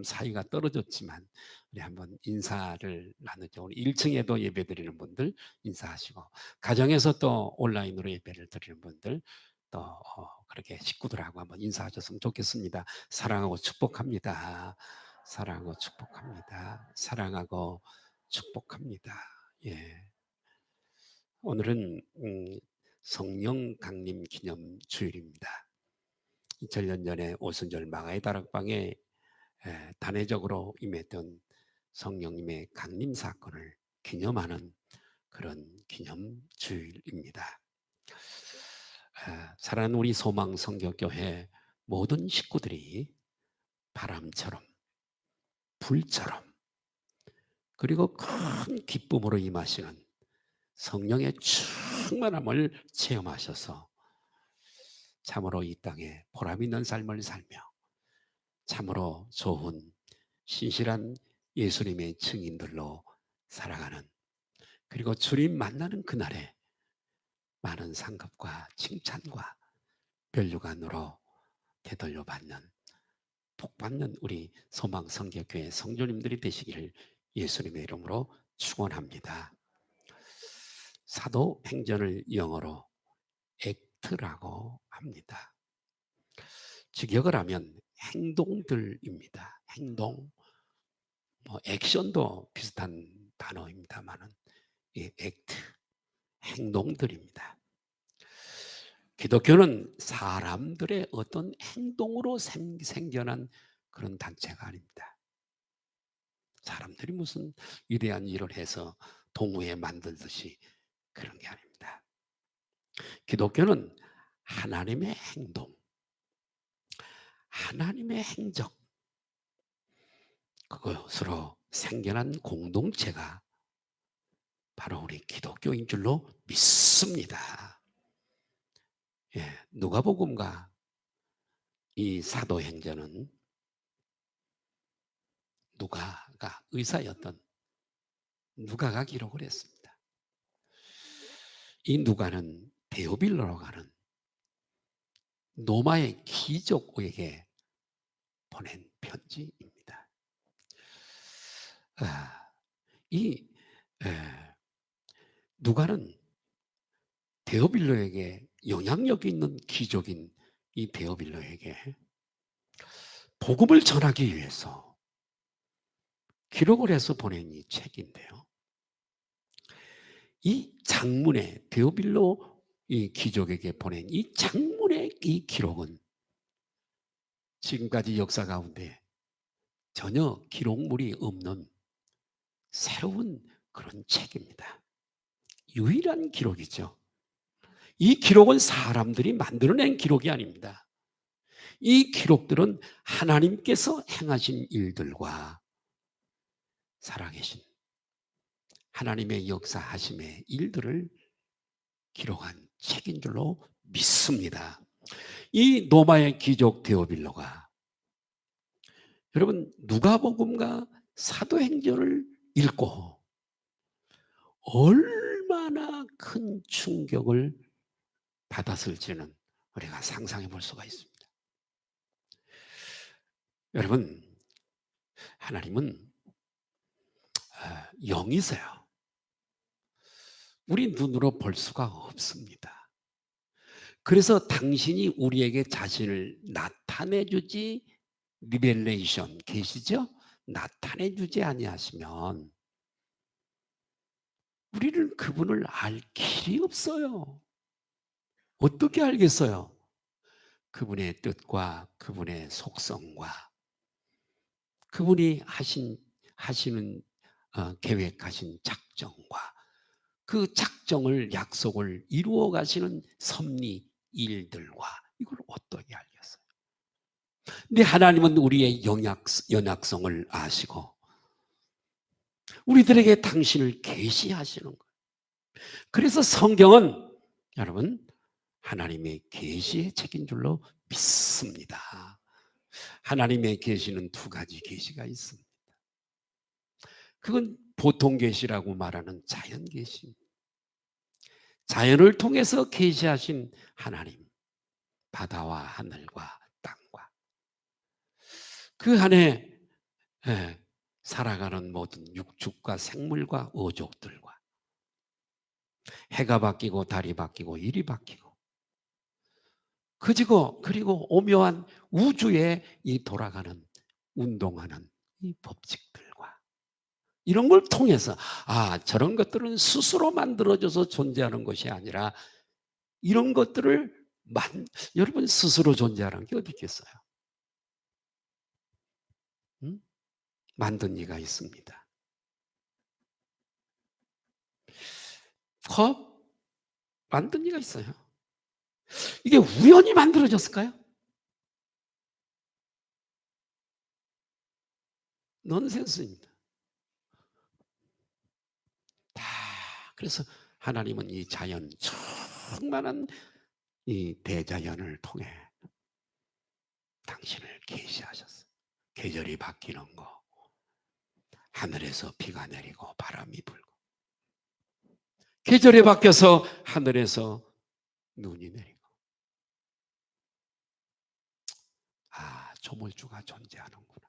사이가 떨어졌지만 우리 한번 인사를 나누죠. 우리 1층에도 예배 드리는 분들 인사하시고, 가정에서 또 온라인으로 예배를 드리는 분들 또 그렇게 식구들하고 한번 인사하셨으면 좋겠습니다. 사랑하고 축복합니다. 사랑하고 축복합니다. 사랑하고 축복합니다. 예. 오늘은 성령 강림 기념 주일입니다. 2000년 전에 오순절 마가의 다락방에 단회적으로 임했던 성령님의 강림 사건을 기념하는 그런 기념 주일입니다. 사랑하는 우리 소망 성교교회 모든 식구들이 바람처럼 불처럼 그리고 큰 기쁨으로 임하시는 성령의 충만함을 체험하셔서 참으로 이 땅에 보람 있는 삶을 살며 참으로 좋은 신실한 예수님의 증인들로 살아가는, 그리고 주님 만나는 그날에 많은 상급과 칭찬과 멸류관으로 되돌려 받는, 복받는 우리 소망성교교회 성도님들이 되시기를 예수님의 이름으로 축원합니다. 사도행전을 영어로 액트라고 합니다. 직역을 하면 행동들입니다. 행동, 액션도 비슷한 단어입니다만은 액트, 행동들입니다. 기독교는 사람들의 어떤 행동으로 생겨난 그런 단체가 아닙니다. 사람들이 무슨 위대한 일을 해서 동호회 만들듯이 그런 게 아닙니다. 기독교는 하나님의 행동, 하나님의 행적, 그것으로 생겨난 공동체가 바로 우리 기독교인 줄로 믿습니다. 예, 누가복음과 이 사도행전은 누가가 의사였던 누가가 기록을 했습니다. 이 누가는 데오빌로로 가는 로마의 귀족에게 보낸 편지입니다. 이 누가는 데오빌로에게 영향력 있는 귀족인 이 데오빌로에게 복음을 전하기 위해서 기록을 해서 보낸 이 책인데요. 이 장문의 데오빌로 이 귀족에게 보낸 이 장문의 이 기록은 지금까지 역사 가운데 전혀 기록물이 없는 새로운 그런 책입니다. 유일한 기록이죠. 이 기록은 사람들이 만들어낸 기록이 아닙니다. 이 기록들은 하나님께서 행하신 일들과 살아계신 하나님의 역사하심의 일들을 기록한 책인 줄로 믿습니다. 이 로마의 귀족 데오빌로가 여러분 누가복음과 사도행전을 읽고 얼마나 큰 충격을 받았을지는 우리가 상상해 볼 수가 있습니다. 여러분, 하나님은 영이세요. 우리 눈으로 볼 수가 없습니다. 그래서 당신이 우리에게 자신을 나타내 주지, 리벨레이션 계시죠? 나타내 주지 아니하시면 우리는 그분을 알 길이 없어요. 어떻게 알겠어요? 그분의 뜻과 그분의 속성과 그분이 하시는 계획하신 작정과 그 작정을 약속을 이루어 가시는 섭리 일들과 이걸 어떻게 알겠어요? 근데 하나님은 우리의 연약성을 아시고 우리들에게 당신을 계시하시는 거예요. 그래서 성경은 여러분 하나님의 계시의 책인 줄로 믿습니다. 하나님의 계시는 두 가지 계시가 있습니다. 그건 보통 계시라고 말하는 자연 계시입니다. 자연을 통해서 계시하신 하나님, 바다와 하늘과 땅과 그 안에 예, 살아가는 모든 육축과 생물과 어족들과 해가 바뀌고 달이 바뀌고 일이 바뀌고 그리고 오묘한 우주에 이 돌아가는 운동하는 이 법칙들과 이런 걸 통해서 저런 것들은 스스로 만들어져서 존재하는 것이 아니라 이런 것들을 여러분 스스로 존재하는 게 어디 있겠어요? 응? 만든 이가 있습니다. 컵 만든 이가 있어요. 이게 우연히 만들어졌을까요? 넌센스입니다. 다 그래서 하나님은 이 자연 충만한 이 대자연을 통해 당신을 계시하셨어요. 계절이 바뀌는 거, 하늘에서 비가 내리고 바람이 불고 계절이 바뀌어서 하늘에서 눈이 내리고 조물주가 존재하는구나.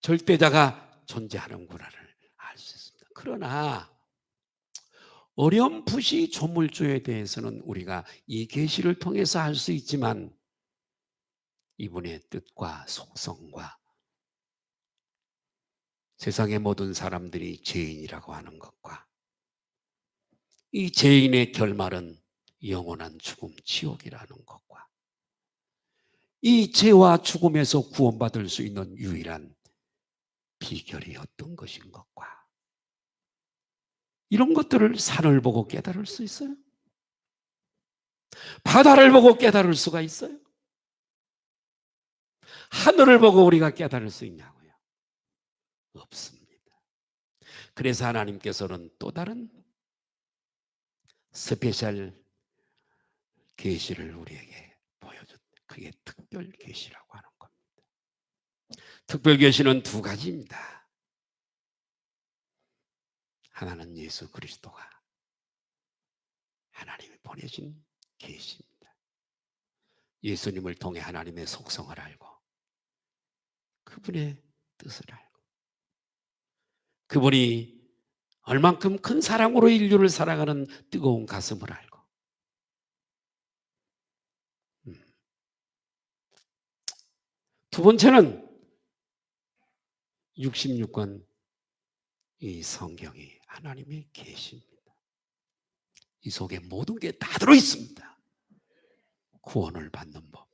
절대자가 존재하는구나를 알 수 있습니다. 그러나 어렴풋이 조물주에 대해서는 우리가 이 계시를 통해서 알 수 있지만 이분의 뜻과 속성과 세상의 모든 사람들이 죄인이라고 하는 것과 이 죄인의 결말은 영원한 죽음, 지옥이라는 것과 이 죄와 죽음에서 구원받을 수 있는 유일한 비결이 어떤 것인 것과 이런 것들을 산을 보고 깨달을 수 있어요? 바다를 보고 깨달을 수가 있어요? 하늘을 보고 우리가 깨달을 수 있냐고요? 없습니다. 그래서 하나님께서는 또 다른 스페셜 계시를 우리에게 보여줬다. 그게 특별 계시라고 하는 겁니다. 특별 계시는 두 가지입니다. 하나는 예수 그리스도가 하나님이 보내신 계시입니다. 예수님을 통해 하나님의 속성을 알고 그분의 뜻을 알고 그분이 얼만큼 큰 사랑으로 인류를 사랑하는 뜨거운 가슴을 알고 두 번째는 66권 이 성경이 하나님의 계시입니다. 이 속에 모든 게 다 들어있습니다. 구원을 받는 법,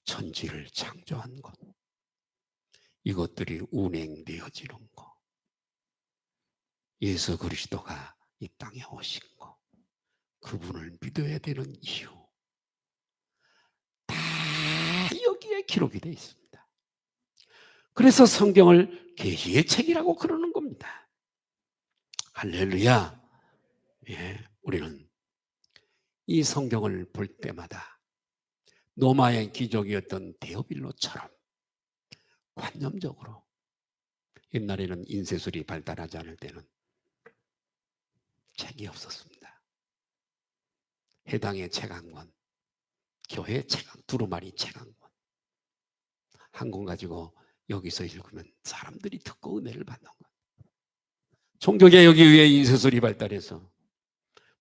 천지를 창조한 것, 이것들이 운행되어지는 것, 예수 그리스도가 이 땅에 오신 것, 그분을 믿어야 되는 이유, 다 여기에 기록이 되어 있습니다. 그래서 성경을 계시의 책이라고 그러는 겁니다. 할렐루야. 예, 우리는 이 성경을 볼 때마다 노마의 기적이었던 데오빌로처럼 관념적으로 옛날에는 인쇄술이 발달하지 않을 때는 책이 없었습니다. 해당의 책 한 권, 교회 책 두루마리 책 한 권 가지고 여기서 읽으면 사람들이 듣고 은혜를 받는 것. 종교개혁에 의해 인쇄술이 발달해서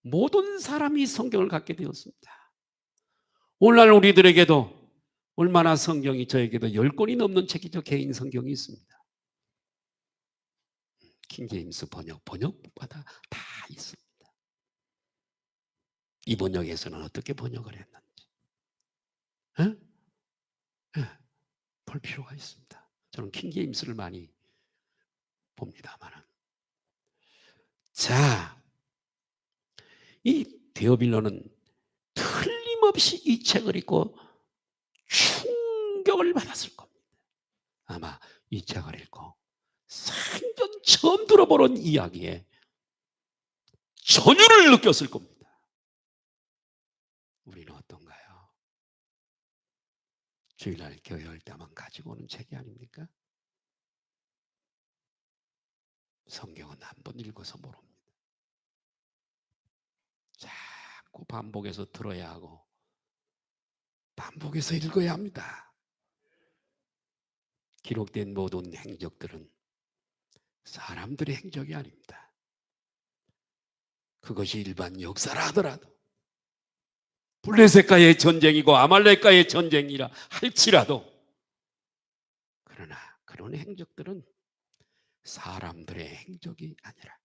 모든 사람이 성경을 갖게 되었습니다. 오늘날 우리들에게도 얼마나 성경이 저에게도 10권이 넘는 책이죠. 개인 성경이 있습니다. 킹제임스 번역마다 다 있습니다. 이 번역에서는 어떻게 번역을 했는지 볼 필요가 있습니다. 저는 킹제임스를 많이 봅니다만 자, 이 데어빌러는 틀림없이 이 책을 읽고 충격을 받았을 겁니다. 아마 이 책을 읽고 생전 처음 들어보는 이야기에 전율을 느꼈을 겁니다. 우리는 어떤가요? 주일날 교회 올 때만 가지고 오는 책이 아닙니까? 성경은 한 번 읽어서 모릅니다. 자꾸 반복해서 들어야 하고 반복해서 읽어야 합니다. 기록된 모든 행적들은 사람들의 행적이 아닙니다. 그것이 일반 역사라 하더라도, 블레셋과의 전쟁이고 아말렉과의 전쟁이라 할지라도, 그러나 그런 행적들은 사람들의 행적이 아니라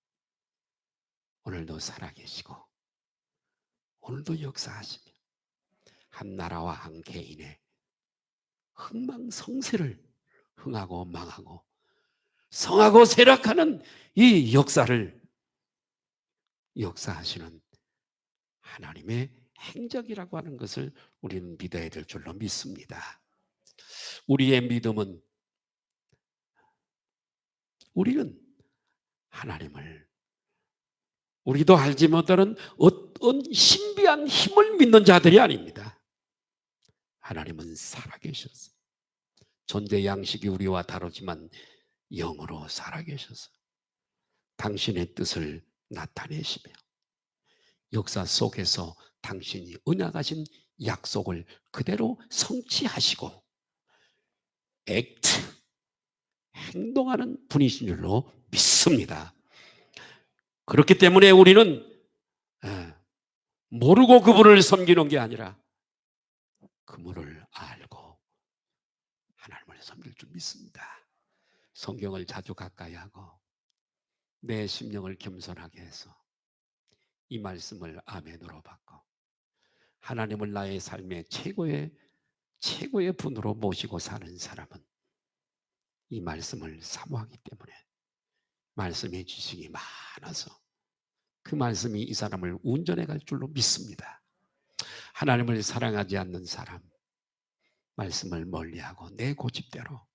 오늘도 살아계시고 오늘도 역사하시며 한 나라와 한 개인의 흥망성쇠를 흥하고 망하고 성하고 쇠락하는 이 역사를 역사하시는 하나님의 행적이라고 하는 것을 우리는 믿어야 될 줄로 믿습니다. 우리의 믿음은, 우리는 하나님을 우리도 알지 못하는 어떤 신비한 힘을 믿는 자들이 아닙니다. 하나님은 살아계셔서, 존재 양식이 우리와 다르지만 영으로 살아계셔서 당신의 뜻을 나타내시며 역사 속에서 당신이 언약하신 약속을 그대로 성취하시고 액트, 행동하는 분이신 줄로 믿습니다. 그렇기 때문에 우리는 모르고 그분을 섬기는 게 아니라 그분을 알고 하나님을 섬길 줄 믿습니다. 성경을 자주 가까이 하고 내 심령을 겸손하게 해서 이 말씀을 아멘으로 받고 하나님을 나의 삶의 최고의 분으로 모시고 사는 사람은 이 말씀을 사모하기 때문에 말씀의 지식이 많아서 그 말씀이 이 사람을 운전해 갈 줄로 믿습니다. 하나님을 사랑하지 않는 사람, 말씀을 멀리하고 내 고집대로,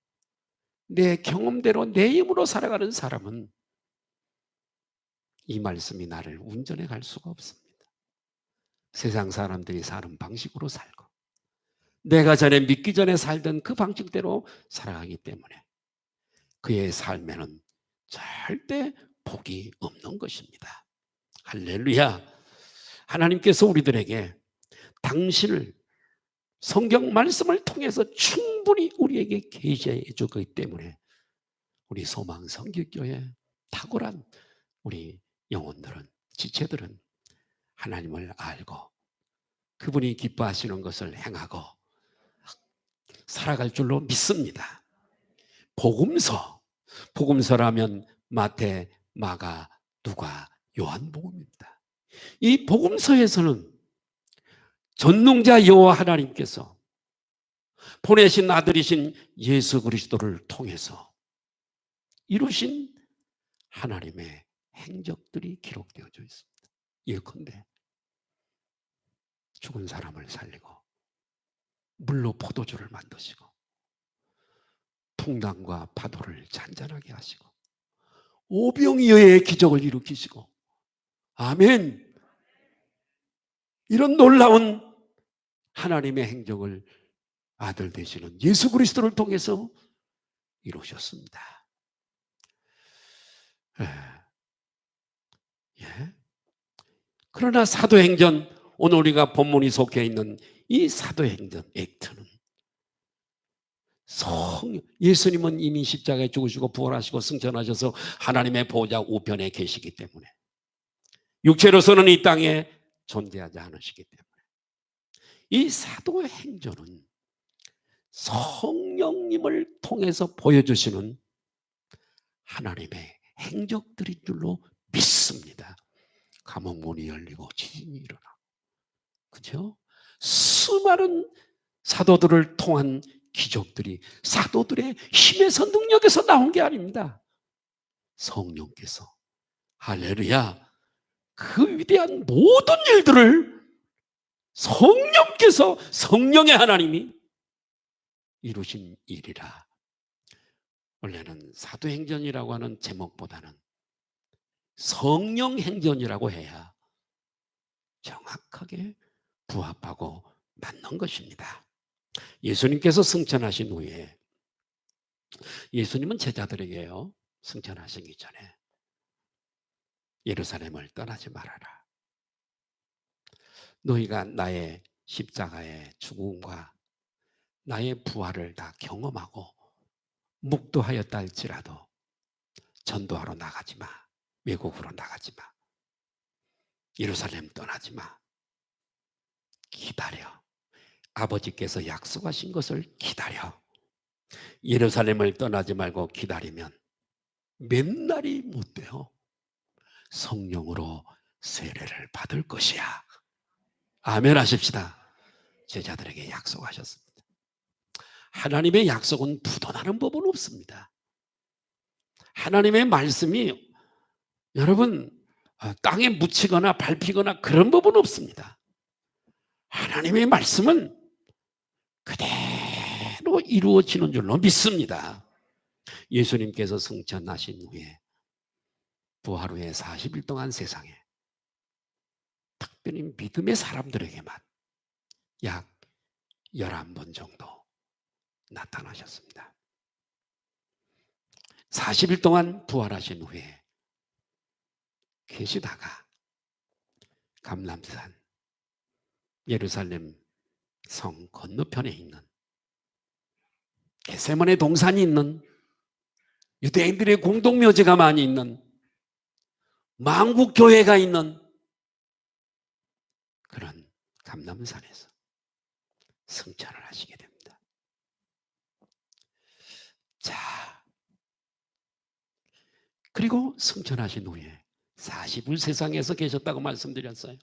내 경험대로, 내 힘으로 살아가는 사람은 이 말씀이 나를 운전해 갈 수가 없습니다. 세상 사람들이 사는 방식으로 살고 내가 전에 믿기 전에 살던 그 방식대로 살아가기 때문에 그의 삶에는 절대 복이 없는 것입니다. 할렐루야. 하나님께서 우리들에게 당신을 성경 말씀을 통해서 충분히 우리에게 계시해 주기 때문에 우리 소망 성결교회 탁월한 우리 영혼들은, 지체들은 하나님을 알고 그분이 기뻐하시는 것을 행하고 살아갈 줄로 믿습니다. 복음서라면 마태, 마가, 누가, 요한복음입니다. 이 복음서에서는 전능자 여호와 하나님께서 보내신 아들이신 예수 그리스도를 통해서 이루신 하나님의 행적들이 기록되어져 있습니다. 예컨대 죽은 사람을 살리고 물로 포도주를 만드시고 풍랑과 파도를 잔잔하게 하시고 오병이어의 기적을 일으키시고, 아멘, 이런 놀라운 하나님의 행적을 아들 되시는 예수 그리스도를 통해서 이루셨습니다. 예. 그러나 사도행전, 오늘 우리가 본문이 속해 있는 이 사도행전 액트는 예수님은 이미 십자가에 죽으시고 부활하시고 승천하셔서 하나님의 보좌 우편에 계시기 때문에 육체로서는 이 땅에 존재하지 않으시기 때문에 이 사도행전은 성령님을 통해서 보여주시는 하나님의 행적들인 줄로 믿습니다. 감옥 문이 열리고 지진이 일어나고, 그죠? 수많은 사도들을 통한 기적들이 사도들의 힘에서, 능력에서 나온 게 아닙니다. 성령께서, 할렐루야, 그 위대한 모든 일들을 성령께서, 성령의 하나님이 이루신 일이라. 원래는 사도행전이라고 하는 제목보다는 성령행전이라고 해야 정확하게 부합하고 맞는 것입니다. 예수님께서 승천하신 후에 예수님은 제자들에게요, 승천하시기 전에 예루살렘을 떠나지 말아라. 너희가 나의 십자가의 죽음과 나의 부활을 다 경험하고 묵도하였다 할지라도 전도하러 나가지 마. 외국으로 나가지 마. 예루살렘 떠나지 마. 기다려. 아버지께서 약속하신 것을 기다려. 예루살렘을 떠나지 말고 기다리면 몇 날이 못 돼요. 성령으로 세례를 받을 것이야. 아멘 하십시다. 제자들에게 약속하셨습니다. 하나님의 약속은 부도나는 법은 없습니다. 하나님의 말씀이 여러분 땅에 묻히거나 밟히거나 그런 법은 없습니다. 하나님의 말씀은 그대로 이루어지는 줄로 믿습니다. 예수님께서 승천하신 후에 부활 후에 40일 동안 세상에 특별히 믿음의 사람들에게만 약 11번 정도 나타나셨습니다. 40일 동안 부활하신 후에 계시다가 감람산 예루살렘 성 건너편에 있는 겟세마네 동산이 있는 유대인들의 공동묘지가 많이 있는 만국교회가 있는 그런 감람산에서 승천을 하시게 됩니다. 자, 그리고 승천하신 후에 40일 세상에서 계셨다고 말씀드렸어요.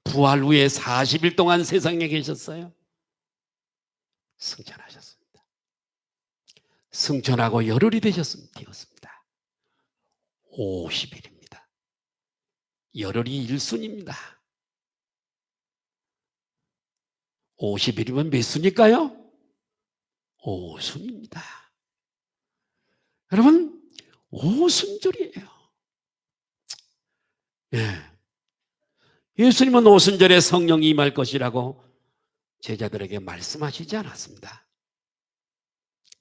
부활 후에 40일 동안 세상에 계셨어요. 승천하셨습니다. 승천하고 열흘이 되었습니다. 50일입니다. 열흘이 1순입니다. 50일이면 몇 순일까요? 5순입니다. 여러분 5순절이에요. 예. 예수님은 오순절에 성령이 임할 것이라고 제자들에게 말씀하시지 않았습니다.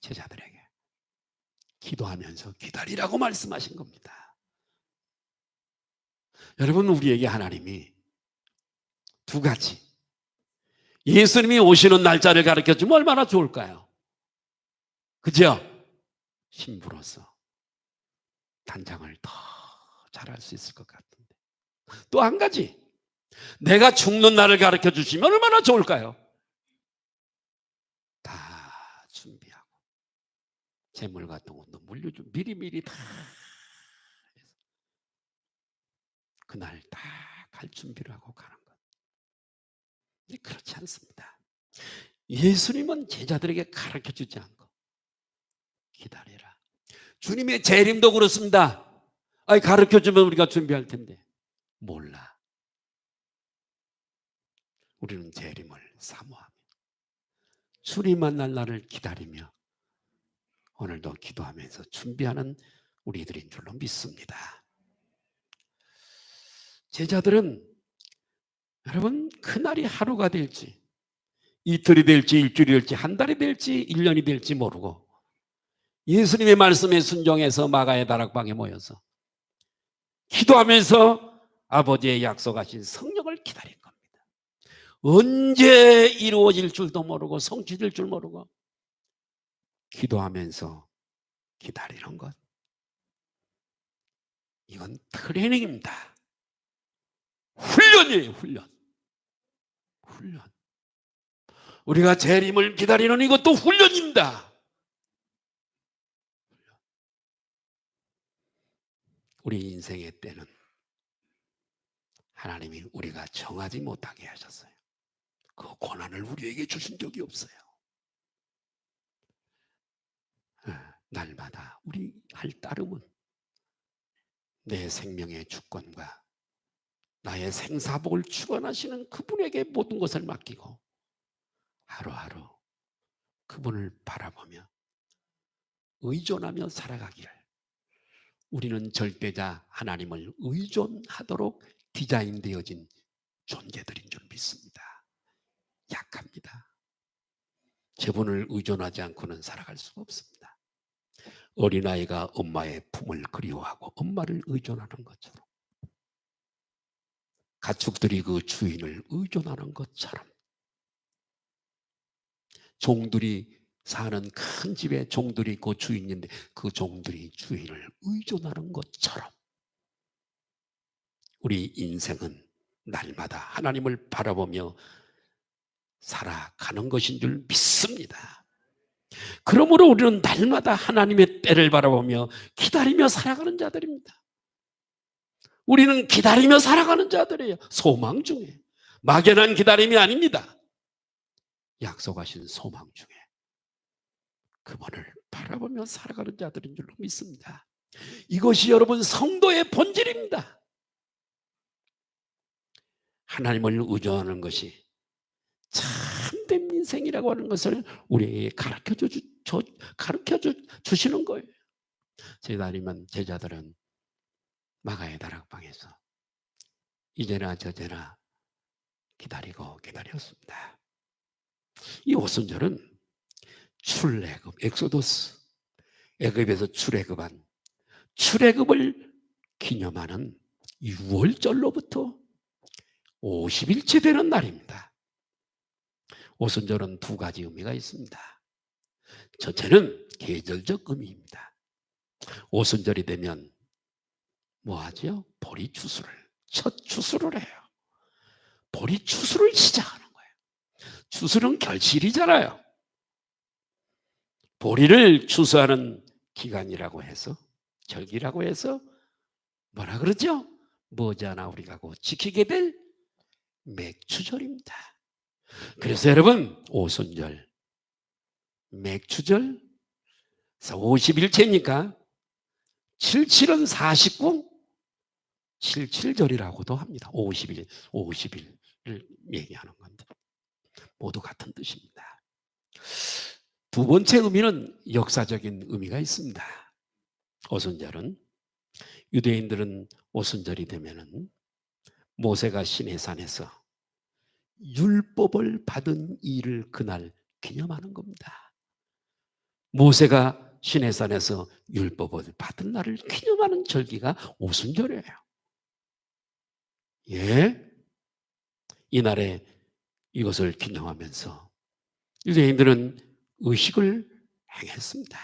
제자들에게 기도하면서 기다리라고 말씀하신 겁니다. 여러분 우리에게 하나님이 두 가지 예수님이 오시는 날짜를 가르쳐주면 얼마나 좋을까요? 그죠? 신부로서 단장을 더 잘할 수 있을 것 같은데 또 한 가지 내가 죽는 날을 가르쳐 주시면 얼마나 좋을까요? 다 준비하고 재물 같은 것도 물려주고 미리미리 다 해서 그날 다 갈 준비를 하고 가는 것. 그렇지 않습니다. 예수님은 제자들에게 가르쳐 주지 않고 기다리라. 주님의 재림도 그렇습니다. 가르쳐 주면 우리가 준비할 텐데 몰라. 우리는 재림을 사모하며 주님 만날 날을 기다리며 오늘도 기도하면서 준비하는 우리들인 줄로 믿습니다. 제자들은 여러분 그날이 하루가 될지 이틀이 될지 일주일이 될지 한 달이 될지 1년이 될지 모르고 예수님의 말씀에 순종해서 마가의 다락방에 모여서 기도하면서 아버지의 약속하신 성령을 기다린 겁니다. 언제 이루어질 줄도 모르고 성취될 줄 모르고 기도하면서 기다리는 것. 이건 트레이닝입니다. 훈련이에요. 훈련. 우리가 재림을 기다리는 이것도 훈련입니다. 우리 인생의 때는 하나님이 우리가 정하지 못하게 하셨어요. 그 권한을 우리에게 주신 적이 없어요. 날마다 우리 할 따름은 내 생명의 주권과 나의 생사복을 주관하시는 그분에게 모든 것을 맡기고 하루하루 그분을 바라보며 의존하며 살아가기를 우리는 절대자 하나님을 의존하도록 디자인되어진 존재들인 줄 믿습니다. 약합니다. 저분을 의존하지 않고는 살아갈 수가 없습니다. 어린아이가 엄마의 품을 그리워하고 엄마를 의존하는 것처럼 가축들이 그 주인을 의존하는 것처럼 종들이 사는 큰 집에 종들이 있고 주인인데 그 종들이 주인을 의존하는 것처럼 우리 인생은 날마다 하나님을 바라보며 살아가는 것인 줄 믿습니다. 그러므로 우리는 날마다 하나님의 때를 바라보며 기다리며 살아가는 자들입니다. 우리는 기다리며 살아가는 자들이에요. 소망 중에. 막연한 기다림이 아닙니다. 약속하신 소망 중에 그분을 바라보며 살아가는 자들인 줄로 믿습니다. 이것이 여러분 성도의 본질입니다. 하나님을 의존하는 것이 참된 인생이라고 하는 것을 우리에게 가르쳐 주시는 거예요. 제 다니면 제자들은 마가의 다락방에서 이제나 저제나 기다렸습니다. 이 오순절은 출애굽, 엑소더스, 애굽에서 출애굽을 기념하는 6월절로부터 50일째 되는 날입니다. 오순절은 두 가지 의미가 있습니다. 첫째는 계절적 의미입니다. 오순절이 되면 뭐 하죠? 보리 추수를, 첫 추수를 해요. 보리 추수를 시작하는 거예요. 추수는 결실이잖아요. 보리를 추수하는 기간이라고 해서, 절기라고 해서 뭐라 그러죠? 머지않아 우리가 곧 지키게 될 맥추절입니다. 그래서 여러분 오순절, 맥추절, 50일째니까 77은 49, 77절이라고도 합니다. 50일을 얘기하는 건데 모두 같은 뜻입니다. 두 번째 의미는 역사적인 의미가 있습니다. 오순절은 유대인들은 오순절이 되면은 모세가 시내산에서 율법을 받은 일을 그날 기념하는 겁니다. 모세가 시내산에서 율법을 받은 날을 기념하는 절기가 오순절이에요. 예, 이날에 이것을 기념하면서 유대인들은 의식을 행했습니다.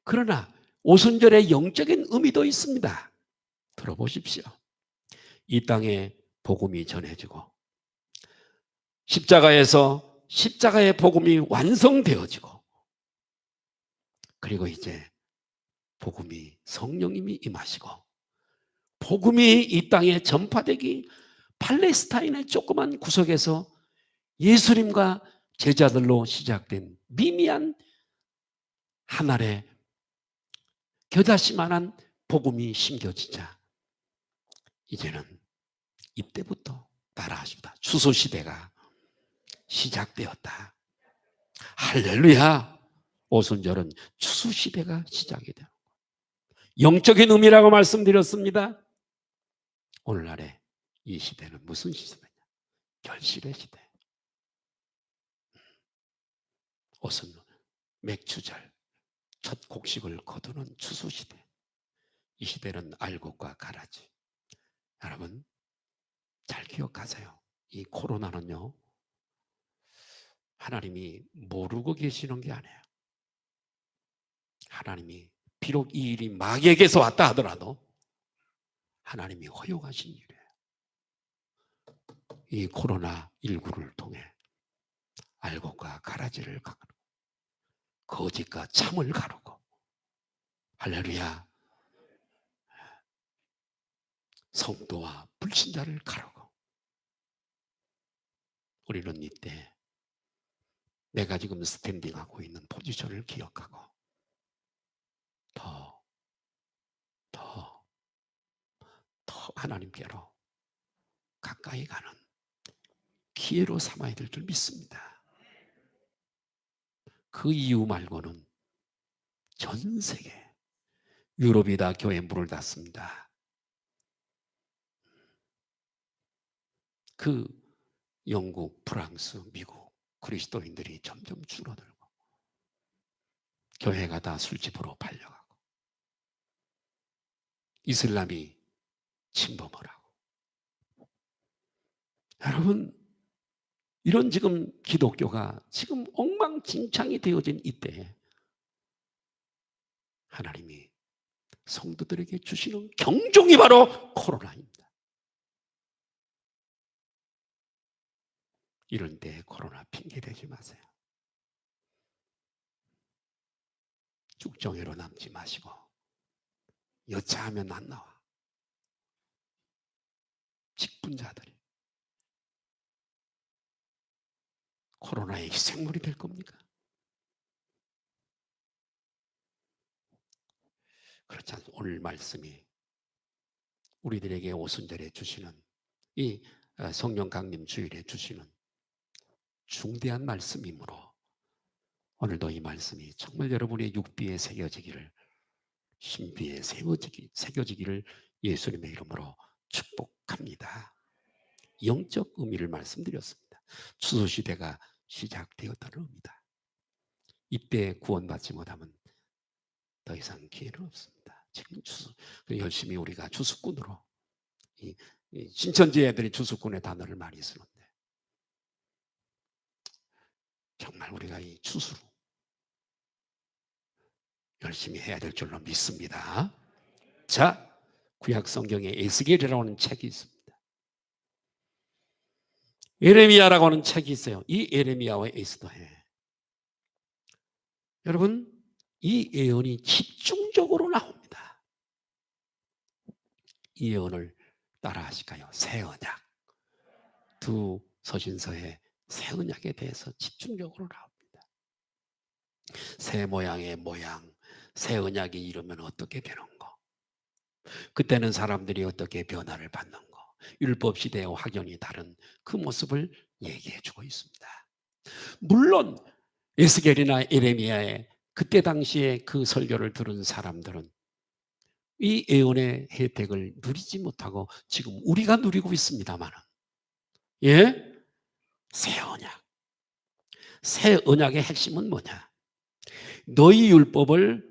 그러나 오순절의 영적인 의미도 있습니다. 들어보십시오. 이 땅에 복음이 전해지고 십자가의 복음이 완성되어지고 그리고 이제 복음이 성령님이 임하시고 복음이 이 땅에 전파되기 팔레스타인의 조그만 구석에서 예수님과 제자들로 시작된 미미한 하늘의 겨자씨만한 복음이 심겨지자 이제는 이때부터 따라하십니다. 추수시대가 시작되었다. 할렐루야. 오순절은 추수시대가 시작이 돼요. 영적인 의미라고 말씀드렸습니다. 오늘날의 이 시대는 무슨 시대냐? 결실의 시대. 오순 맥추절, 첫 곡식을 거두는 추수시대. 이 시대는 알곡과 가라지. 여러분 잘 기억하세요. 이 코로나는요 하나님이 모르고 계시는 게 아니에요. 하나님이 비록 이 일이 마귀에게서 왔다 하더라도 하나님이 허용하신 일이에요. 이 코로나19를 통해 알곡과 가라지를 가르고 거짓과 참을 가르고 할렐루야 성도와 불신자를 가르고 우리는 이때 내가 지금 스탠딩하고 있는 포지션을 기억하고 더 하나님께로 가까이 가는 기회로 삼아야 될 줄 믿습니다. 그 이유 말고는 전 세계 유럽이 다 교회 문을 닫습니다. 그 영국, 프랑스, 미국 그리스도인들이 점점 줄어들고 교회가 다 술집으로 팔려가고 이슬람이 침범을 하고 여러분 이런 지금 기독교가 지금 엉망진창이 되어진 이때에 하나님이 성도들에게 주시는 경종이 바로 코로나입니다. 이런 때 코로나 핑계대지 마세요. 죽정회로 남지 마시고 여차하면 안 나와. 직분자들이 코로나의 희생물이 될 겁니까? 그렇지 않습니다. 오늘 말씀이 우리들에게 오순절에 주시는 이 성령 강림 주일에 주시는 중대한 말씀이므로 오늘도 이 말씀이 정말 여러분의 육비에 새겨지기를, 신비에 새겨지기를 예수님의 이름으로 축복합니다. 영적 의미를 말씀드렸습니다. 추수시대가 시작되었다는 의미다. 이때 구원받지 못하면 더 이상 기회는 없습니다. 지금 열심히 우리가 추수꾼으로, 신천지 애들이 추수꾼의 단어를 많이 쓰는데 정말 우리가 이 추수로 열심히 해야 될 줄로 믿습니다. 자, 구약 성경에 에스겔이라는 책이 있습니다. 예레미야라고 하는 책이 있어요. 이 예레미야와 에스더에 여러분 이 예언이 집중적으로 나옵니다. 이 예언을 따라 하실까요? 새 언약. 두 서신서의 새 언약에 대해서 집중적으로 나옵니다. 새 모양의 모양, 새 언약이 이루면 어떻게 되는 거, 그때는 사람들이 어떻게 변화를 받는 거, 율법 시대와 확연히 다른 그 모습을 얘기해 주고 있습니다. 물론 에스겔이나 예레미야의 그때 당시에 그 설교를 들은 사람들은 이 예언의 혜택을 누리지 못하고 지금 우리가 누리고 있습니다만, 예? 새 언약. 새 언약의 핵심은 뭐냐? 너희 율법을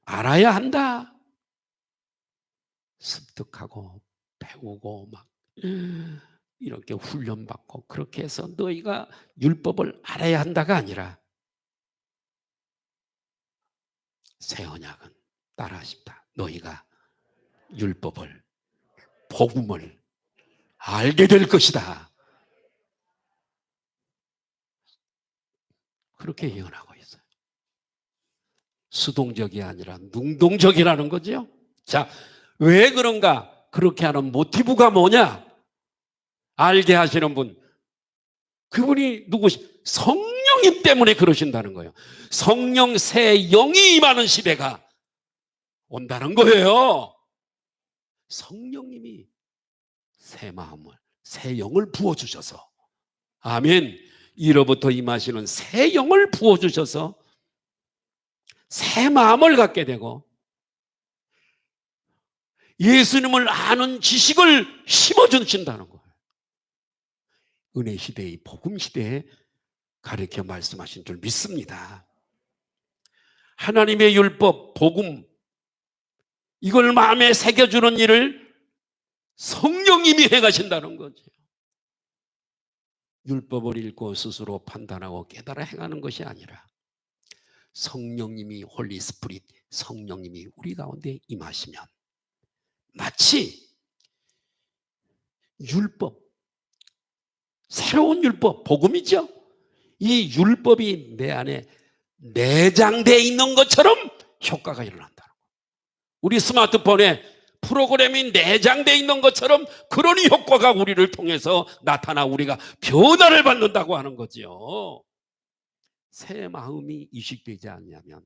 알아야 한다. 습득하고 배우고 막 이렇게 훈련받고 그렇게 해서 너희가 율법을 알아야 한다가 아니라 새 언약은 따라하십다. 너희가 율법을, 복음을 알게 될 것이다. 그렇게 예언하고 있어요. 수동적이 아니라 능동적이라는 거죠. 자, 왜 그런가? 그렇게 하는 모티브가 뭐냐? 알게 하시는 분, 그분이 누구시? 성령님 때문에 그러신다는 거예요. 성령 새 영이 임하는 시대가 온다는 거예요. 성령님이 새 마음을, 새 영을 부어주셔서, 아멘, 이로부터 임하시는 새 영을 부어주셔서 새 마음을 갖게 되고 예수님을 아는 지식을 심어주신다는 거예요. 은혜 시대의 복음 시대에 가르쳐 말씀하신 줄 믿습니다. 하나님의 율법, 복음, 이걸 마음에 새겨주는 일을 성령님이 해가신다는 거죠. 율법을 읽고 스스로 판단하고 깨달아 행하는 것이 아니라 성령님이, 홀리 스피릿, 성령님이 우리 가운데 임하시면 마치 율법, 새로운 율법, 복음이죠. 이 율법이 내 안에 내장되어 있는 것처럼 효과가 일어난다는 거예요. 우리 스마트폰에 프로그램이 내장되어 있는 것처럼 그런 효과가 우리를 통해서 나타나 우리가 변화를 받는다고 하는 거죠. 새 마음이 이식되지 않냐면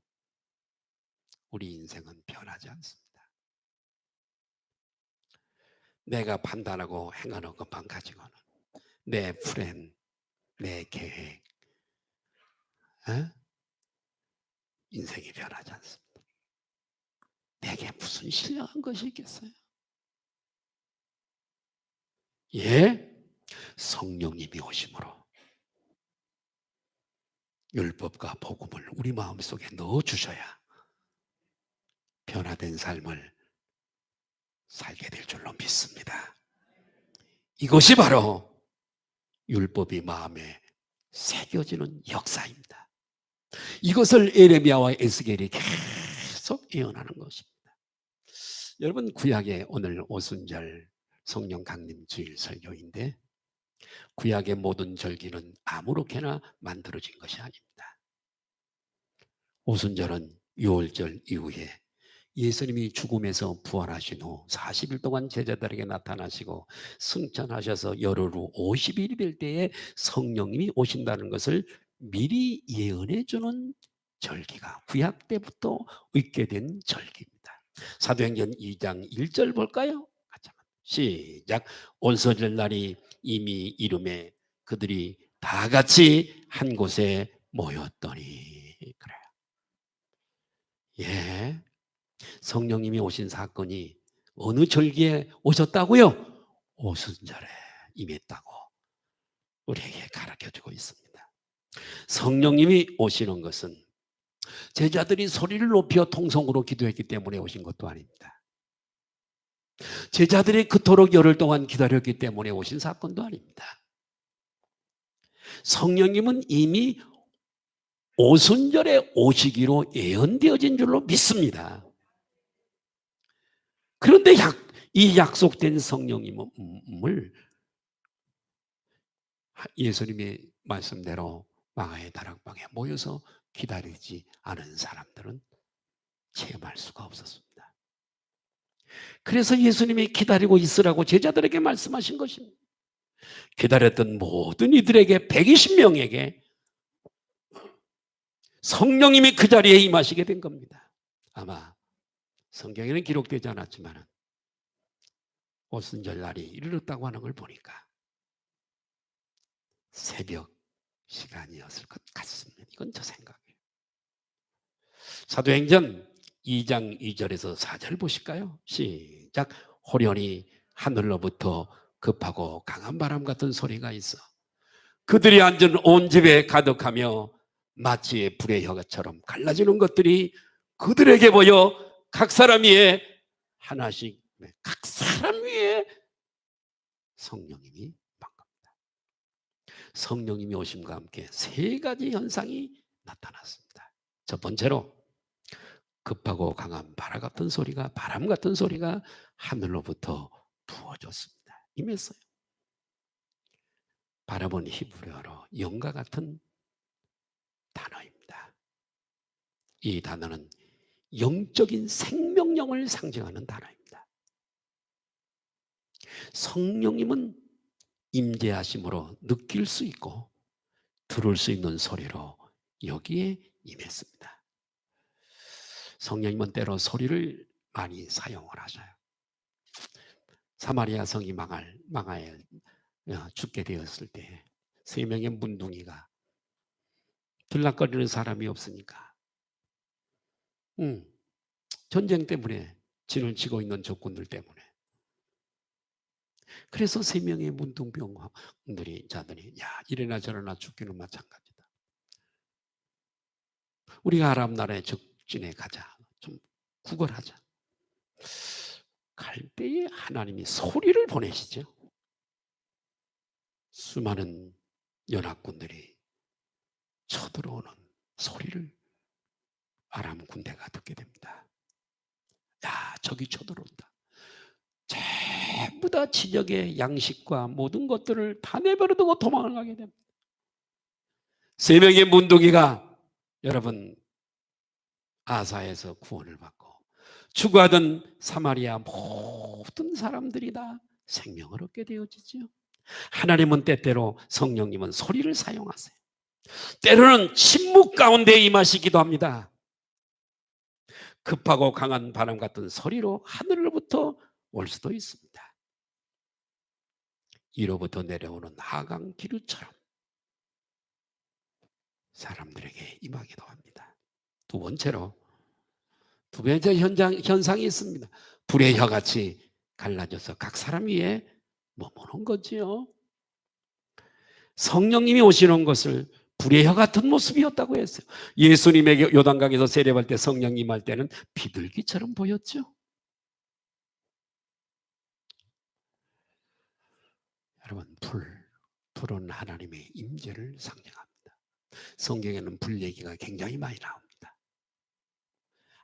우리 인생은 변하지 않습니다. 내가 판단하고 행하는 것만 가지고는 내 플랜, 내 계획, 인생이 변하지 않습니다. 내게 무슨 신령한 것이 있겠어요? 예? 성령님이 오심으로 율법과 복음을 우리 마음속에 넣어주셔야 변화된 삶을 살게 될 줄로 믿습니다. 이것이 바로 율법이 마음에 새겨지는 역사입니다. 이것을 에레미야와 에스겔이 계속 예언하는 것입니다. 여러분, 구약의 오늘 오순절 성령 강림 주일 설교인데, 구약의 모든 절기는 아무렇게나 만들어진 것이 아닙니다. 오순절은 유월절 이후에 예수님이 죽음에서 부활하신 후 40일 동안 제자들에게 나타나시고 승천하셔서 열흘 후 50일이 될 때에 성령님이 오신다는 것을 미리 예언해 주는 절기가 구약 때부터 있게 된 절기입니다. 사도행전 2장 1절 볼까요? 시작. 오순절 날이 이미 이름에 그들이 다 같이 한 곳에 모였더니. 그래요. 예. 성령님이 오신 사건이 어느 절기에 오셨다고요? 오순절에 임했다고 우리에게 가르쳐주고 있습니다. 성령님이 오시는 것은 제자들이 소리를 높여 통성으로 기도했기 때문에 오신 것도 아닙니다. 제자들이 그토록 열흘 동안 기다렸기 때문에 오신 사건도 아닙니다. 성령님은 이미 오순절에 오시기로 예언되어진 줄로 믿습니다. 그런데 이 약속된 성령님을 예수님의 말씀대로 망하의 다락방에 모여서 기다리지 않은 사람들은 체험할 수가 없었습니다. 그래서 예수님이 기다리고 있으라고 제자들에게 말씀하신 것입니다. 기다렸던 모든 이들에게 120명에게 성령님이 그 자리에 임하시게 된 겁니다. 아마 성경에는 기록되지 않았지만 오순절 날이 이르렀다고 하는 걸 보니까 새벽 시간이었을 것 같습니다. 이건 저 생각이에요. 사도행전 2장 2절에서 4절 보실까요? 시작. 호련히 하늘로부터 급하고 강한 바람 같은 소리가 있어 그들이 앉은 온 집에 가득하며 마치 불의 혀처럼 갈라지는 것들이 그들에게 보여 각 사람 위에 하나씩, 각 사람 위에 성령님이 임합니다. 성령님이 오심과 함께 세 가지 현상이 나타났습니다. 첫 번째로 급하고 강한 바람 같은 소리가 하늘로부터 부어졌습니다. 임했어요. 바람은 히브리어로 영과 같은 단어입니다. 이 단어는 영적인 생명력을 상징하는 단어입니다. 성령님은 임재하심으로 느낄 수 있고 들을 수 있는 소리로 여기에 임했습니다. 성령님은 때로 소리를 많이 사용을 하셔요. 사마리아 성이 망하여 죽게 되었을 때 3명의 문둥이가 들락거리는 사람이 없으니까 전쟁 때문에 진을 치고 있는 적군들 때문에 그래서 3명의 문둥병들이 야 이래나 저래나 죽기는 마찬가지다. 우리가 아랍 나라의 적진에 가자. 좀 구걸하자. 갈 때에 하나님이 소리를 보내시죠. 수많은 연합군들이 쳐들어오는 소리를 아람 군대가 듣게 됩니다. 야, 적이 쳐들어온다. 전부 다 진영의 양식과 모든 것들을 다 내버려두고 도망을 가게 됩니다. 3명의 문둥이가 여러분 아사에서 구원을 받고 추구하던 사마리아 모든 사람들이 다 생명을 얻게 되어지죠. 하나님은 때때로 성령님은 소리를 사용하세요. 때로는 침묵 가운데 임하시기도 합니다. 급하고 강한 바람 같은 소리로 하늘로부터 올 수도 있습니다. 위로부터 내려오는 하강 기류처럼 사람들에게 임하기도 합니다. 두 번째 현상이 있습니다. 불의 혀같이 갈라져서 각 사람 위에 머무는 거지요. 성령님이 오시는 것을 불의 혀 같은 모습이었다고 했어요. 예수님에게 요단강에서 세례받을 때 성령님 할 때는 비둘기처럼 보였죠. 여러분 불은 하나님의 임재를 상징합니다. 성경에는 불 얘기가 굉장히 많이 나옵니다.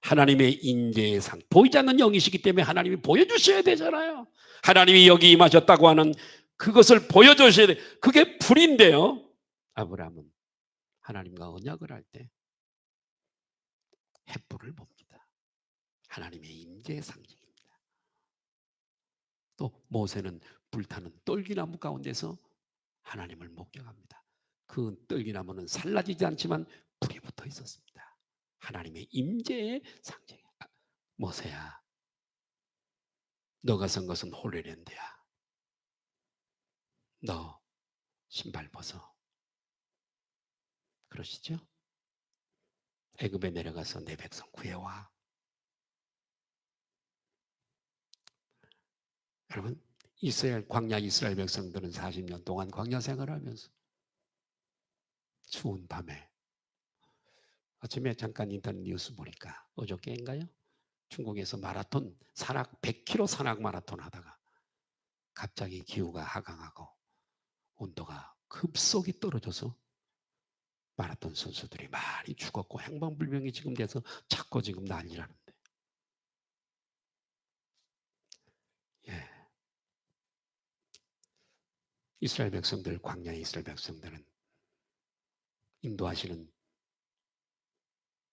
하나님의 임재의 상, 보이지 않는 영이시기 때문에 하나님이 보여주셔야 되잖아요. 하나님이 여기 임하셨다고 하는 그것을 보여주셔야 돼. 그게 불인데요. 아브라함은 하나님과 언약을 할 때 횃불을 봅니다. 하나님의 임재의 상징입니다. 또 모세는 불타는 떨기나무 가운데서 하나님을 목격합니다. 그 떨기나무는 살라지지 않지만 불이 붙어 있었습니다. 하나님의 임재의 상징. 모세야, 너가 선 것은 홀레랜드야. 너 신발 벗어. 그러시죠? 애굽에 내려가서 내 백성 구해와. 여러분, 광야 이스라엘 백성들은 40년 동안 광야 생활하면서 추운 밤에 아침에 잠깐 인터넷 뉴스 보니까 어저께인가요? 중국에서 마라톤 산악 100km 산악 마라톤 하다가 갑자기 기후가 하강하고 온도가 급속히 떨어져서 마라톤 선수들이 많이 죽었고 행방불명이 지금 돼서 자꾸 지금 난리라는데. 예. 이스라엘 백성들, 광야의 이스라엘 백성들은 인도하시는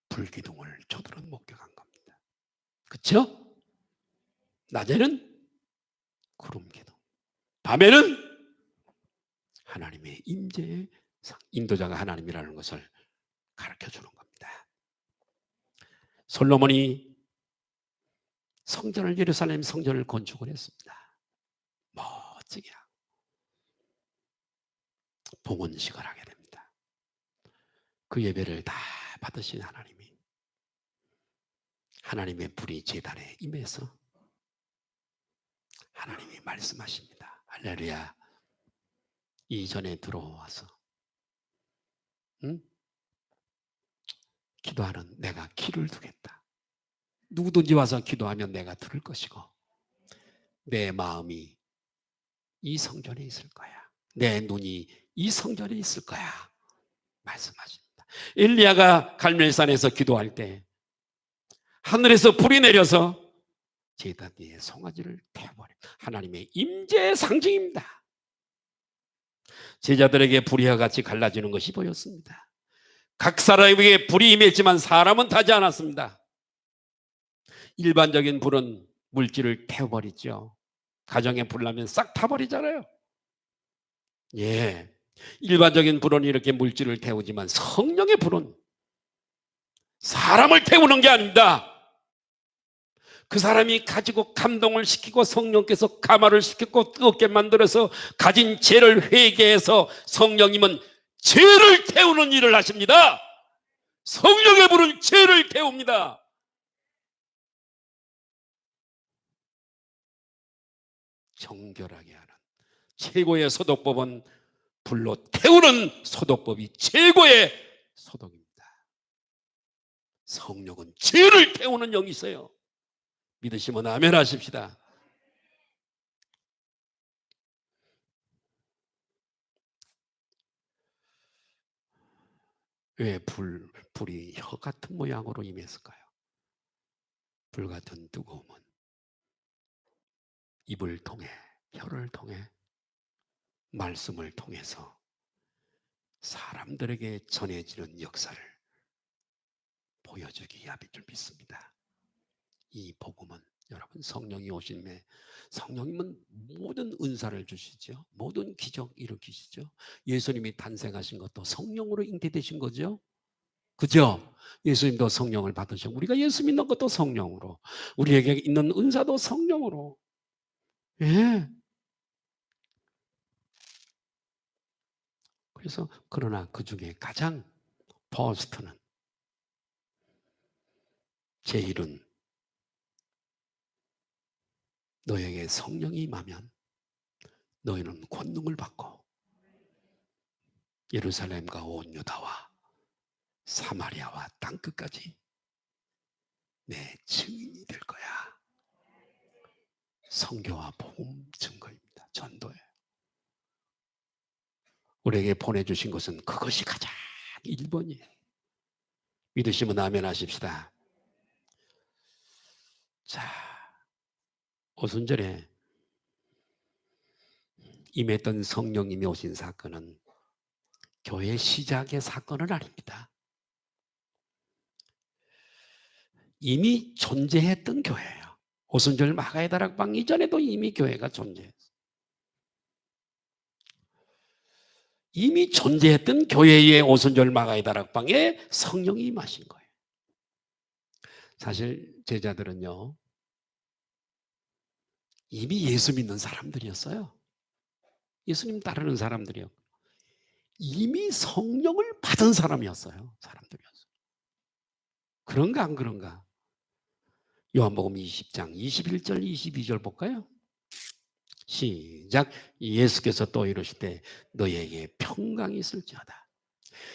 불기둥을 저들은 목격한 겁니다. 그렇죠? 낮에는 구름 기둥, 밤에는 하나님의 임재의 상, 인도자가 하나님이라는 것을 가르쳐주는 겁니다. 솔로몬이 성전을, 예루살렘 성전을 건축을 했습니다. 멋지게 하고 봉헌식을 하게 됩니다. 그 예배를 다 받으신 하나님이, 하나님의 불이 제단에 임해서 하나님이 말씀하십니다. 할렐루야. 이전에 들어와서 기도하는 내가 키를 두겠다. 누구든지 와서 기도하면 내가 들을 것이고 내 마음이 이 성전에 있을 거야. 내 눈이 이 성전에 있을 거야. 말씀하십니다. 엘리야가 갈멜산에서 기도할 때 하늘에서 불이 내려서 제단 위에 송아지를 태워버려. 하나님의 임재의 상징입니다. 제자들에게 불이와 같이 갈라지는 것이 보였습니다. 각 사람에게 불이 임했지만 사람은 타지 않았습니다. 일반적인 불은 물질을 태워버리죠. 가정에 불 나면 싹 타버리잖아요. 예, 일반적인 불은 이렇게 물질을 태우지만 성령의 불은 사람을 태우는 게 아닙니다. 그 사람이 가지고 감동을 시키고 성령께서 감화를 시켰고 뜨겁게 만들어서 가진 죄를 회개해서 성령님은 죄를 태우는 일을 하십니다. 성령의 불은 죄를 태웁니다. 정결하게 하는 최고의 소독법은 불로 태우는 소독법이 최고의 소독입니다. 성령은 죄를 태우는 영이 있어요. 믿으시면 아멘 하십시다. 왜 불이 혀 같은 모양으로 임했을까요? 불 같은 뜨거움은 입을 통해, 혀를 통해, 말씀을 통해서 사람들에게 전해지는 역사를 보여주기 합의 줄 믿습니다. 이 복음은 여러분 성령이 오심에 성령님은 모든 은사를 주시죠. 모든 기적 일으키시죠. 예수님이 탄생하신 것도 성령으로 잉태되신 거죠. 그죠? 예수님도 성령을 받으셨고 우리가 예수 믿는 것도 성령으로, 우리에게 있는 은사도 성령으로. 예. 그래서 그러나 그 중에 가장 퍼스트는 제일은 너에게 성령이 임하면 너희는 권능을 받고 예루살렘과 온 유다와 사마리아와 땅끝까지 내 증인이 될 거야. 선교와 복음 증거입니다. 전도예요. 우리에게 보내주신 것은 그것이 가장 1번이에요. 믿으시면 아멘 하십시다. 자, 오순절에 임했던 성령님이 오신 사건은 교회 시작의 사건은 아닙니다. 이미 존재했던 교회예요. 오순절 마가의 다락방 이전에도 이미 교회가 존재했어요. 이미 존재했던 교회의 오순절 마가의 다락방에 성령이 임하신 거예요. 사실 제자들은요, 이미 예수 믿는 사람들이었어요. 예수님 따르는 사람들이요. 이미 성령을 받은 사람이었어요. 사람들이었어요. 그런가 안 그런가? 요한복음 20장 21절 22절 볼까요? 시작. 예수께서 또 이르시되 너희에게 평강이 있을지어다.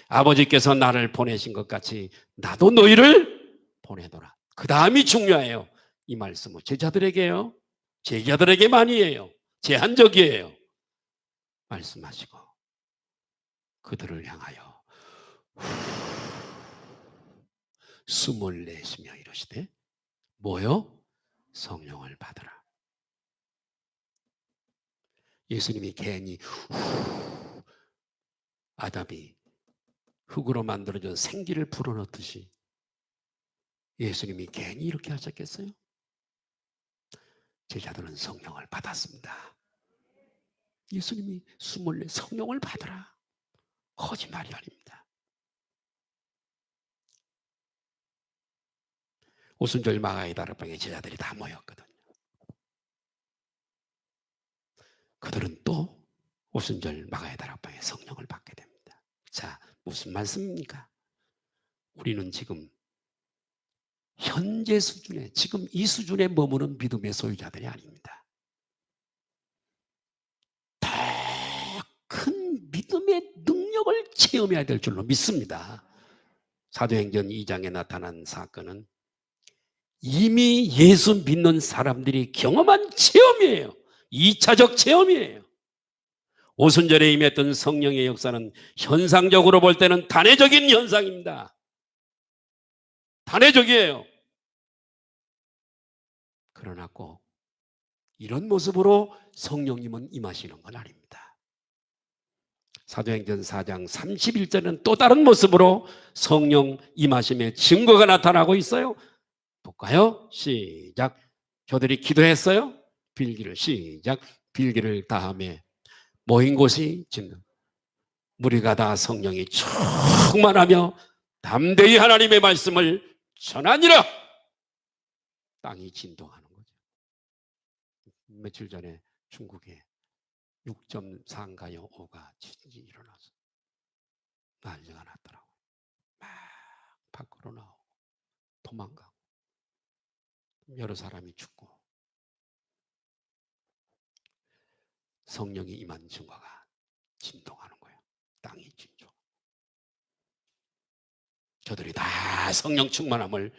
아버지께서 나를 보내신 것 같이 나도 너희를 보내노라. 그 다음이 중요해요. 이 말씀은 제자들에게요. 제자들에게만이에요. 제한적이에요. 말씀하시고 그들을 향하여 숨을 내쉬며 이러시되 뭐요? 성령을 받으라. 예수님이 괜히 아담이 흙으로 만들어진 생기를 불어넣듯이 예수님이 괜히 이렇게 하셨겠어요? 제자들은 성령을 받았습니다. 예수님이 숨을 내 성령을 받으라. 거짓말이 아닙니다. 오순절 마가의 다락방에 제자들이 다 모였거든요. 그들은 또 오순절 마가의 다락방에 성령을 받게 됩니다. 자, 무슨 말씀입니까? 우리는 지금 현재 수준에, 지금 이 수준에 머무는 믿음의 소유자들이 아닙니다. 더 큰 믿음의 능력을 체험해야 될 줄로 믿습니다. 사도행전 2장에 나타난 사건은 이미 예수 믿는 사람들이 경험한 체험이에요. 2차적 체험이에요. 오순절에 임했던 성령의 역사는 현상적으로 볼 때는 단회적인 현상입니다. 단회적이에요. 그러나 꼭 이런 모습으로 성령님은 임하시는 건 아닙니다. 사도행전 4장 31절은 또 다른 모습으로 성령 임하심의 증거가 나타나고 있어요. 볼까요? 시작. 저들이 기도했어요. 빌기를 시작. 빌기를 다음에 모인 곳이 짓는 무리가 다 성령이 충만하며 담대히 하나님의 말씀을 전하니라. 땅이 진동하는 거죠. 며칠 전에 중국에 6.4인가요? 5가 지진이 일어나서 난리가 났더라고요. 막 밖으로 나오고 도망가고 여러 사람이 죽고 성령이 임한 증거가 진동하는 거예요. 땅이 진동. 저들이 다 성령 충만함을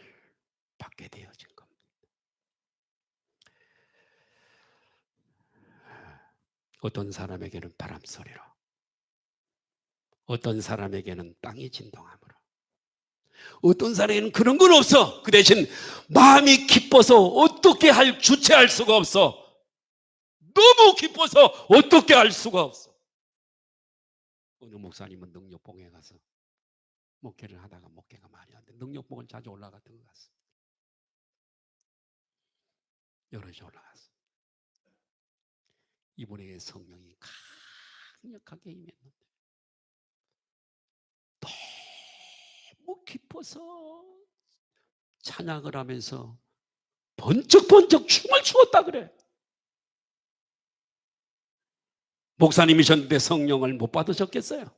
받게 되어진 겁니다. 어떤 사람에게는 바람 소리로, 어떤 사람에게는 땅이 진동함으로, 어떤 사람에게는 그런 건 없어. 그 대신 마음이 기뻐서 어떻게 주체할 수가 없어. 너무 기뻐서 어떻게 할 수가 없어. 어느 목사님은 능력봉에 가서 목회를 하다가 목회가 말이 안 돼. 능력봉은 자주 올라갔던 것 같습니다. 여럿이 올라갔어. 이분에게 성령이 강력하게 임했는데 너무 기뻐서 찬양을 하면서 번쩍번쩍 춤을 추었다 그래. 목사님이셨는데 성령을 못 받으셨겠어요?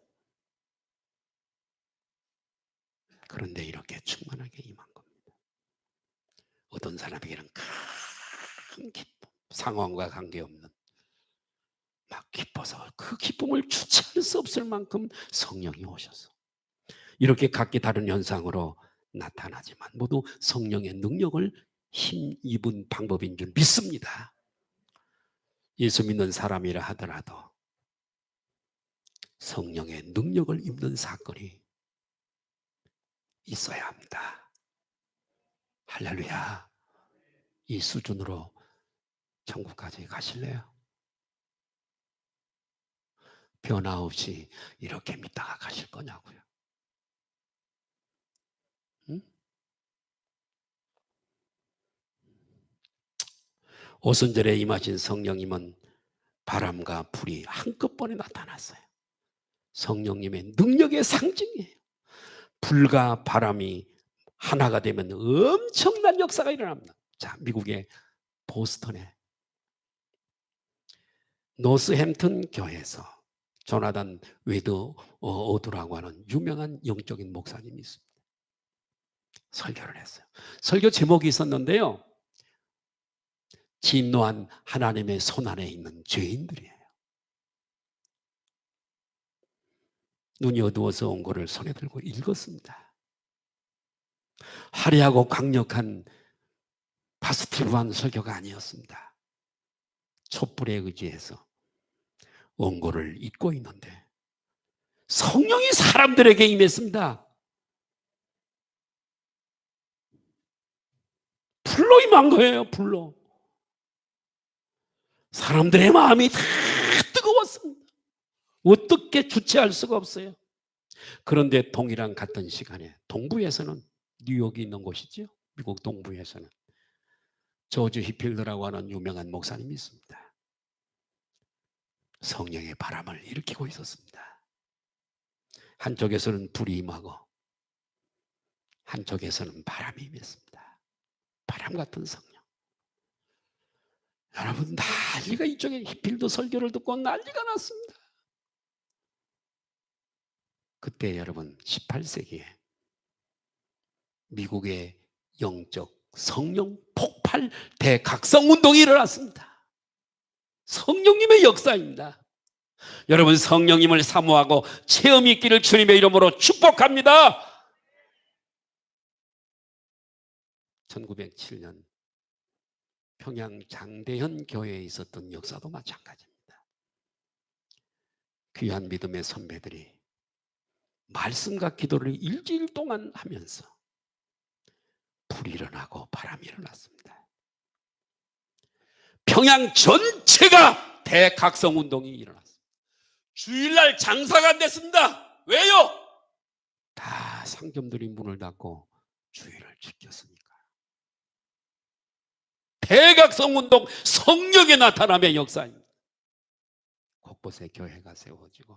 그런데 이렇게 충만하게 임한 겁니다. 어떤 사람에게는 큰 기쁨, 상황과 관계없는 막 기뻐서 그 기쁨을 주체할 수 없을 만큼 성령이 오셔서 이렇게 각기 다른 현상으로 나타나지만 모두 성령의 능력을 힘입은 방법인 줄 믿습니다. 예수 믿는 사람이라 하더라도 성령의 능력을 입는 사건이 있어야 합니다. 할렐루야. 이 수준으로 천국까지 가실래요? 변화 없이 이렇게 믿다가 가실 거냐고요. 응? 오순절에 임하신 성령님은 바람과 불이 한꺼번에 나타났어요. 성령님의 능력의 상징이에요. 불과 바람이 하나가 되면 엄청난 역사가 일어납니다. 자, 미국의 보스턴에 노스햄튼 교회에서 조나단 웨드 어두라고 하는 유명한 영적인 목사님이 있습니다. 설교를 했어요. 설교 제목이 있었는데요. 진노한 하나님의 손안에 있는 죄인들이에요. 눈이 어두워서 온 거를 손에 들고 읽었습니다. 화려하고 강력한 파스티브한 설교가 아니었습니다. 촛불에 의지해서 원고를 읽고 있는데 성령이 사람들에게 임했습니다. 불로 임한 거예요. 불로. 사람들의 마음이 다 뜨거웠습니다. 어떻게 주체할 수가 없어요. 그런데 동이랑 같은 시간에 동부에서는 뉴욕이 있는 곳이죠. 미국 동부에서는 조지 히필드라고 하는 유명한 목사님이 있습니다. 성령의 바람을 일으키고 있었습니다. 한쪽에서는 불이 임하고 한쪽에서는 바람이 임했습니다. 바람 같은 성령. 여러분, 난리가, 이쪽에 히필드 설교를 듣고 난리가 났습니다. 그때 여러분 18세기에 미국의 영적 성령 폭발 대각성 운동이 일어났습니다. 성령님의 역사입니다. 여러분, 성령님을 사모하고 체험이 있기를 주님의 이름으로 축복합니다. 1907년 평양 장대현 교회에 있었던 역사도 마찬가지입니다. 귀한 믿음의 선배들이 말씀과 기도를 일주일 동안 하면서 불이 일어나고 바람이 일어났습니다. 평양 전체가 대각성 운동이 일어났습니다. 주일날 장사가 안 됐습니다. 왜요? 다 상점들이 문을 닫고 주일을 지켰으니까. 대각성 운동, 성령의 나타남의 역사입니다. 곳곳에 교회가 세워지고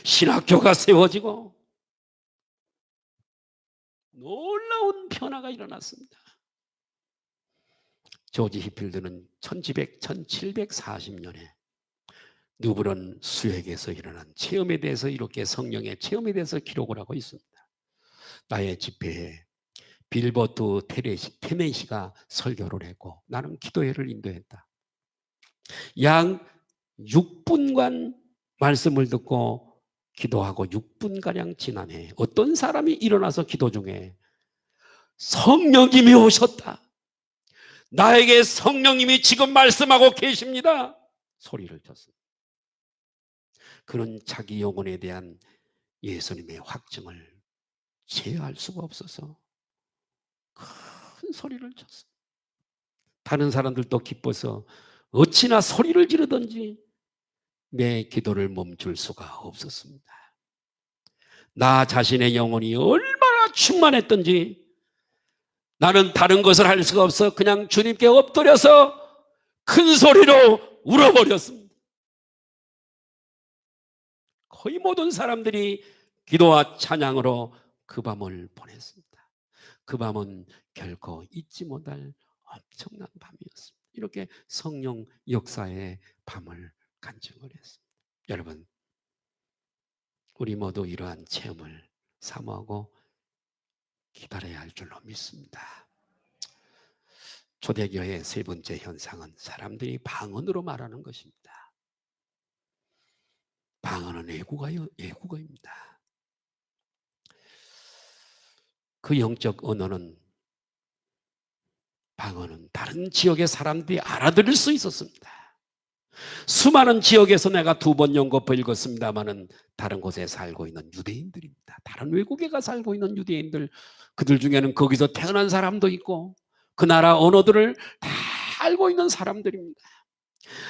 신학교가 세워지고 놀라운 변화가 일어났습니다. 조지 히필드는 1740년에 누브런 수액에서 일어난 체험에 대해서 이렇게 성령의 체험에 대해서 기록을 하고 있습니다. 나의 집회에 빌버트 테네시가 설교를 했고 나는 기도회를 인도했다. 약 6분간 말씀을 듣고 기도하고 6분가량 지난 해 어떤 사람이 일어나서 기도 중에 성령님이 오셨다. 나에게 성령님이 지금 말씀하고 계십니다. 소리를 쳤습니다. 그는 자기 영혼에 대한 예수님의 확증을 제어할 수가 없어서 큰 소리를 쳤습니다. 다른 사람들도 기뻐서 어찌나 소리를 지르든지 내 기도를 멈출 수가 없었습니다. 나 자신의 영혼이 얼마나 충만했던지 나는 다른 것을 할 수가 없어 그냥 주님께 엎드려서 큰 소리로 울어버렸습니다. 거의 모든 사람들이 기도와 찬양으로 그 밤을 보냈습니다. 그 밤은 결코 잊지 못할 엄청난 밤이었습니다. 이렇게 성령 역사의 밤을 간증을 했습니다. 여러분, 우리 모두 이러한 체험을 사모하고 기다려야 할 줄로 믿습니다. 초대교회의 세 번째 현상은 사람들이 방언으로 말하는 것입니다. 방언은 애국어입니다. 그 영적 언어는 방언은 다른 지역의 사람들이 알아들을 수 있었습니다. 수많은 지역에서 내가 2번 연거푸 읽었습니다마는 다른 곳에 살고 있는 유대인들입니다. 다른 외국에 가 살고 있는 유대인들, 그들 중에는 거기서 태어난 사람도 있고 그 나라 언어들을 다 알고 있는 사람들입니다.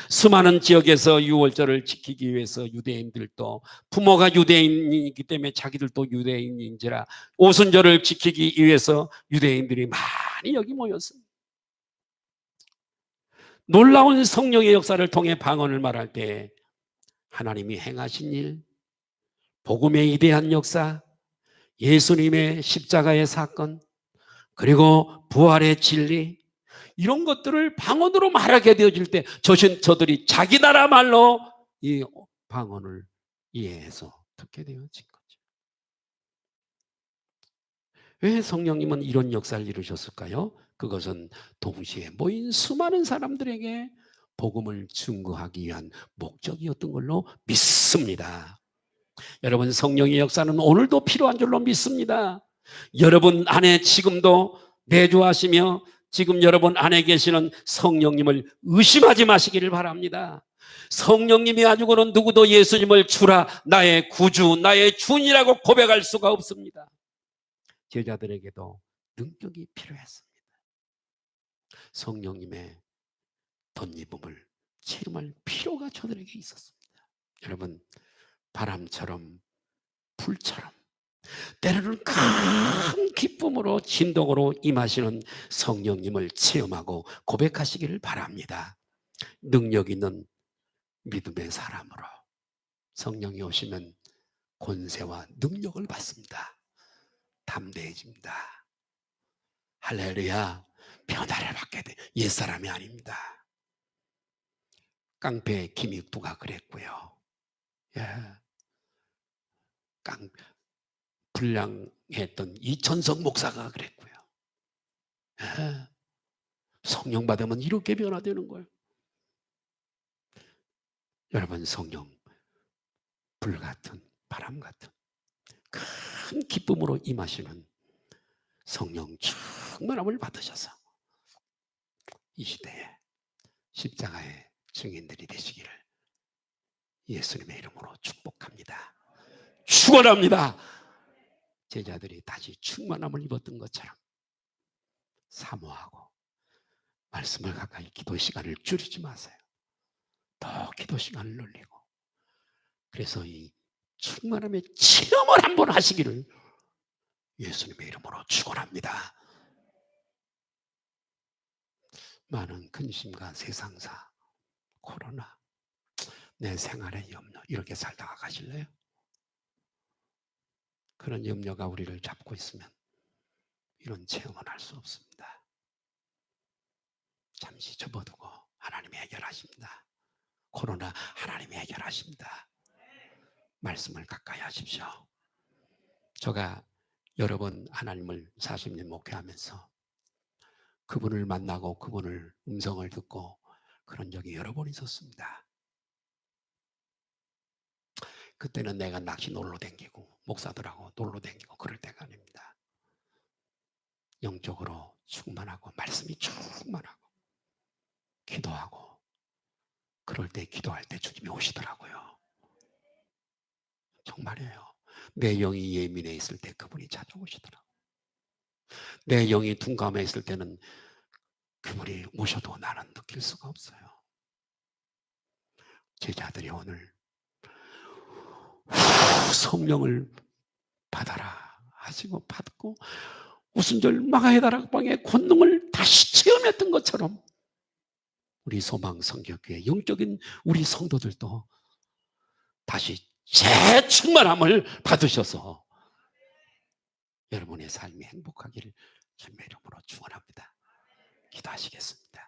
수많은 지역에서 유월절을 지키기 위해서 유대인들도, 부모가 유대인이기 때문에 자기들도 유대인인지라 오순절을 지키기 위해서 유대인들이 많이 여기 모였습니다. 놀라운 성령의 역사를 통해 방언을 말할 때 하나님이 행하신 일, 복음의 위대한 역사, 예수님의 십자가의 사건, 그리고 부활의 진리, 이런 것들을 방언으로 말하게 되어질 때 저들이 자기 나라 말로 이 방언을 이해해서 듣게 되어진 거죠. 왜 성령님은 이런 역사를 이루셨을까요? 그것은 동시에 모인 수많은 사람들에게 복음을 증거하기 위한 목적이었던 걸로 믿습니다. 여러분, 성령의 역사는 오늘도 필요한 줄로 믿습니다. 여러분 안에 지금도 내주하시며 지금 여러분 안에 계시는 성령님을 의심하지 마시기를 바랍니다. 성령님이 아니고는 누구도 예수님을 주라, 나의 구주, 나의 주인이라고 고백할 수가 없습니다. 제자들에게도 능력이 필요했습니다. 성령님의 덧입음을 체험할 필요가 저들에게 있었습니다. 여러분, 바람처럼 불처럼 때로는 큰 기쁨으로 진동으로 임하시는 성령님을 체험하고 고백하시기를 바랍니다. 능력 있는 믿음의 사람으로 성령이 오시면 권세와 능력을 받습니다. 담대해집니다. 할렐루야. 변화를 받게 돼. 옛사람이 아닙니다. 깡패 김익두가 그랬고요. 예. 불량했던 이천석 목사가 그랬고요. 예. 성령 받으면 이렇게 변화되는 거예요. 여러분, 성령 불같은 바람 같은 큰 기쁨으로 임하시는 성령 충만함을 받으셔서 이 시대에 십자가의 증인들이 되시기를 예수님의 이름으로 축복합니다. 축원합니다. 제자들이 다시 충만함을 입었던 것처럼 사모하고 말씀을 가까이 기도 시간을 줄이지 마세요. 더 기도 시간을 늘리고, 그래서 이 충만함의 체험을 한번 하시기를 예수님의 이름으로 축원합니다. 많은 근심과 세상사, 코로나, 내 생활의 염려, 이렇게 살다가 가실래요? 그런 염려가 우리를 잡고 있으면 이런 체험은 할 수 없습니다. 잠시 접어두고 하나님이 해결하십니다. 코로나 하나님이 해결하십니다. 말씀을 가까이 하십시오. 제가 여러 번 하나님을 40년 목회하면서 그분을 만나고 그분을 음성을 듣고 그런 적이 여러 번 있었습니다. 그때는 내가 낚시 놀러 댕기고 목사들하고 놀러 댕기고 그럴 때가 아닙니다. 영적으로 충만하고 말씀이 충만하고 기도하고 그럴 때 기도할 때 주님이 오시더라고요. 정말이에요. 내 영이 예민해 있을 때 그분이 찾아오시더라고요. 내 영이 둔감해 있을 때는 그분이 오셔도 나는 느낄 수가 없어요. 제자들이 오늘 성령을 받아라 하시고 받고 오순절 마가다락방의 권능을 다시 체험했던 것처럼 우리 소망 성교교회 영적인 우리 성도들도 다시 재충만함을 받으셔서 여러분의 삶이 행복하기를 주님의 이름으로 축원합니다. 기도하시겠습니다.